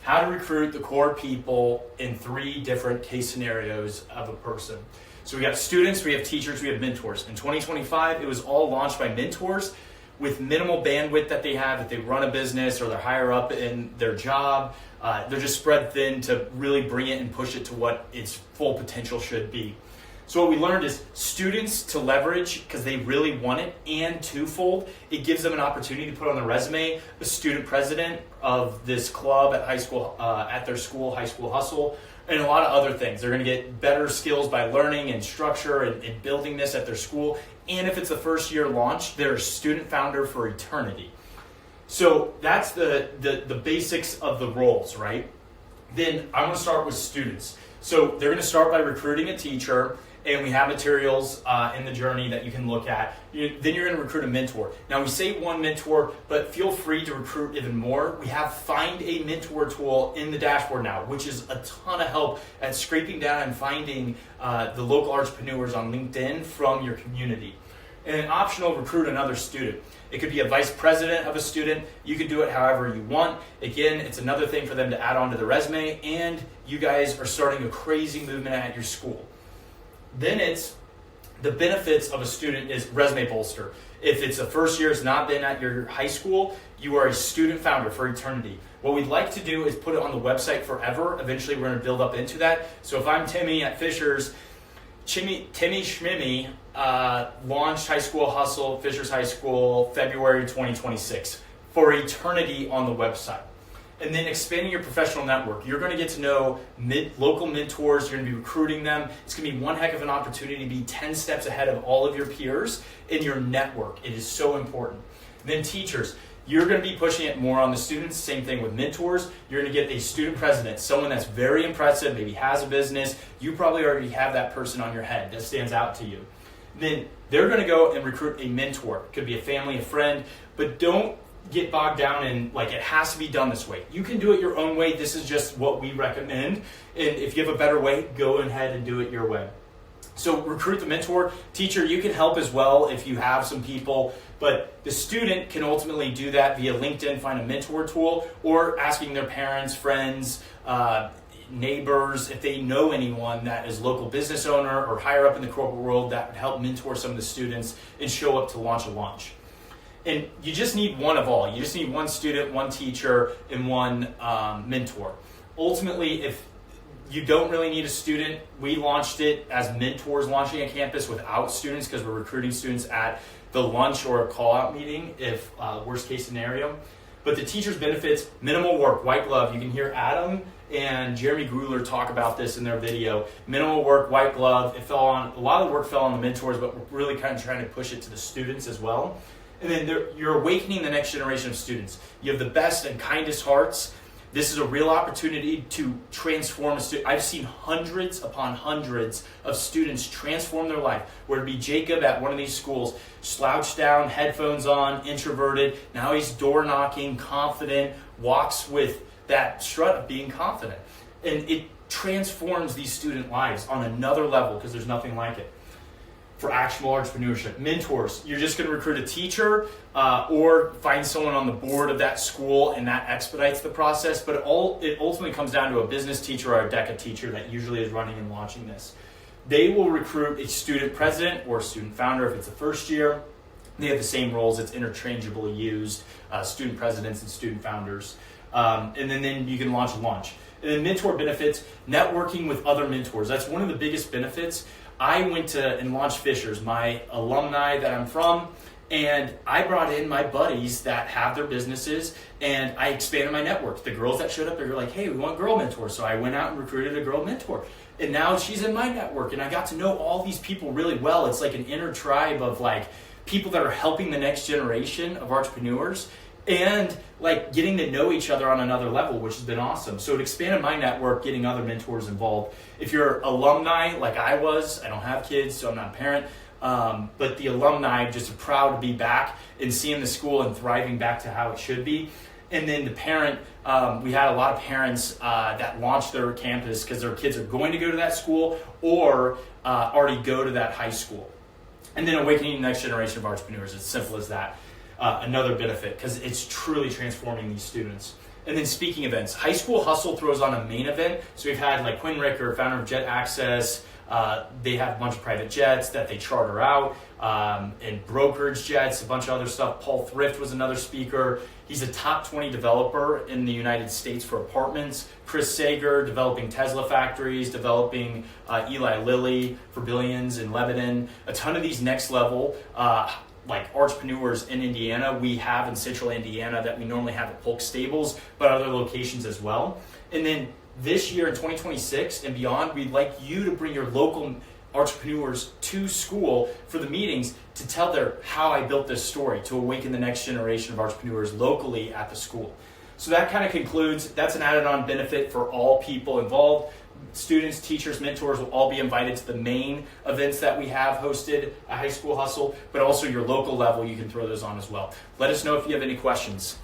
how to recruit the core people in 3 different case scenarios of a person. So we got students, we have teachers, we have mentors. In 2025, it was all launched by mentors with minimal bandwidth that they have, if they run a business or they're higher up in their job. They're just spread thin to really bring it and push it to what its full potential should be. So what we learned is students to leverage because they really want it, and twofold, it gives them an opportunity to put on their resume a student president of this club at high school, at their school, High School Hustle, and a lot of other things. They're going to get better skills by learning and structure and building this at their school. And if it's a first year launch, they're a student founder for eternity. So that's the basics of the roles, right? Then I'm going to start with students. So they're going to start by recruiting a teacher, and we have materials in the journey that you can look at. Then you're going to recruit a mentor. Now we say 1 mentor, but feel free to recruit even more. We have Find a Mentor tool in the dashboard now, which is a ton of help at scraping down and finding the local entrepreneurs on LinkedIn from your community. And an optional, recruit another student. It could be a vice president of a student. You can do it however you want. Again, it's another thing for them to add on to the resume, and you guys are starting a crazy movement at your school. Then it's the benefits of a student is resume bolster. If it's a first year, it's not been at your high school, you are a student founder for eternity. What we'd like to do is put it on the website forever. Eventually, we're going to build up into that. So if I'm Timmy at Fisher's, Timmy Schmimmy launched High School Hustle, Fisher's High School, February 2026 for eternity on the website. And then expanding your professional network. You're going to get to know local mentors. You're going to be recruiting them. It's going to be one heck of an opportunity to be 10 steps ahead of all of your peers in your network. It is so important. And then teachers. You're going to be pushing it more on the students. Same thing with mentors. You're going to get a student president, someone that's very impressive, maybe has a business. You probably already have that person on your head that stands out to you. Then they're going to go and recruit a mentor. It could be a family, a friend, but don't get bogged down in like it has to be done this way. You can do it your own way. This is just what we recommend. And if you have a better way, go ahead and do it your way. So recruit the mentor. Teacher, you can help as well if you have some people, but the student can ultimately do that via LinkedIn, find a mentor tool, or asking their parents, friends, neighbors, if they know anyone that is local business owner or higher up in the corporate world that would help mentor some of the students and show up to launch a launch. And you just need one of all. You just need 1 student, 1 teacher, and 1 mentor. Ultimately, if you don't really need a student, we launched it as mentors launching a campus without students because we're recruiting students at the lunch or a call-out meeting if worst case scenario. But the teacher's benefits, minimal work, white glove. You can hear Adam and Jeremy Gruler talk about this in their video. Minimal work, white glove. It fell on, a lot of the work fell on the mentors, but we're really kind of trying to push it to the students as well. And then you're awakening the next generation of students. You have the best and kindest hearts. This is a real opportunity to transform a student. I've seen hundreds upon hundreds of students transform their life. Whether it be Jacob at one of these schools, slouched down, headphones on, introverted. Now he's door knocking, confident, walks with that strut of being confident. And it transforms these student lives on another level because there's nothing like it. For actionable entrepreneurship. Mentors, you're just going to recruit a teacher or find someone on the board of that school, and that expedites the process. But it ultimately comes down to a business teacher or a DECA teacher that usually is running and launching this. They will recruit a student president or student founder if it's the first year. They have the same roles. It's interchangeably used, student presidents and student founders. And then you can launch a launch. And then mentor benefits, networking with other mentors. That's one of the biggest benefits. I went to and launched Fisher's, my alumni that I'm from, and I brought in my buddies that have their businesses, and I expanded my network. The girls that showed up, they were like, hey, we want girl mentors. So I went out and recruited a girl mentor. And now she's in my network, and I got to know all these people really well. It's like an inner tribe of like people that are helping the next generation of entrepreneurs and like getting to know each other on another level, which has been awesome. So it expanded my network, getting other mentors involved. If you're alumni like I was, I don't have kids, so I'm not a parent, but the alumni just are proud to be back and seeing the school and thriving back to how it should be. And then the parent, we had a lot of parents that launched their campus because their kids are going to go to that school or already go to that high school. And then awakening the next generation of entrepreneurs, it's simple as that. Another benefit, because it's truly transforming these students. And then speaking events, High School Hustle throws on a main event. So we've had like Quinn Ricker, founder of Jet Access. They have a bunch of private jets that they charter out, and brokerage jets, a bunch of other stuff. Paul Thrift was another speaker. He's a top 20 developer in the United States for apartments. Chris Sager, developing Tesla factories, developing Eli Lilly for billions in Lebanon. A ton of these next level like entrepreneurs in Indiana, we have in central Indiana that we normally have at Polk Stables, but other locations as well. And then this year in 2026 and beyond, we'd like you to bring your local entrepreneurs to school for the meetings to tell their how I built this story, to awaken the next generation of entrepreneurs locally at the school. So that kind of concludes, that's an added on benefit for all people involved. Students, teachers, mentors will all be invited to the main events that we have hosted at High School Hustle, but also your local level, you can throw those on as well. Let us know if you have any questions.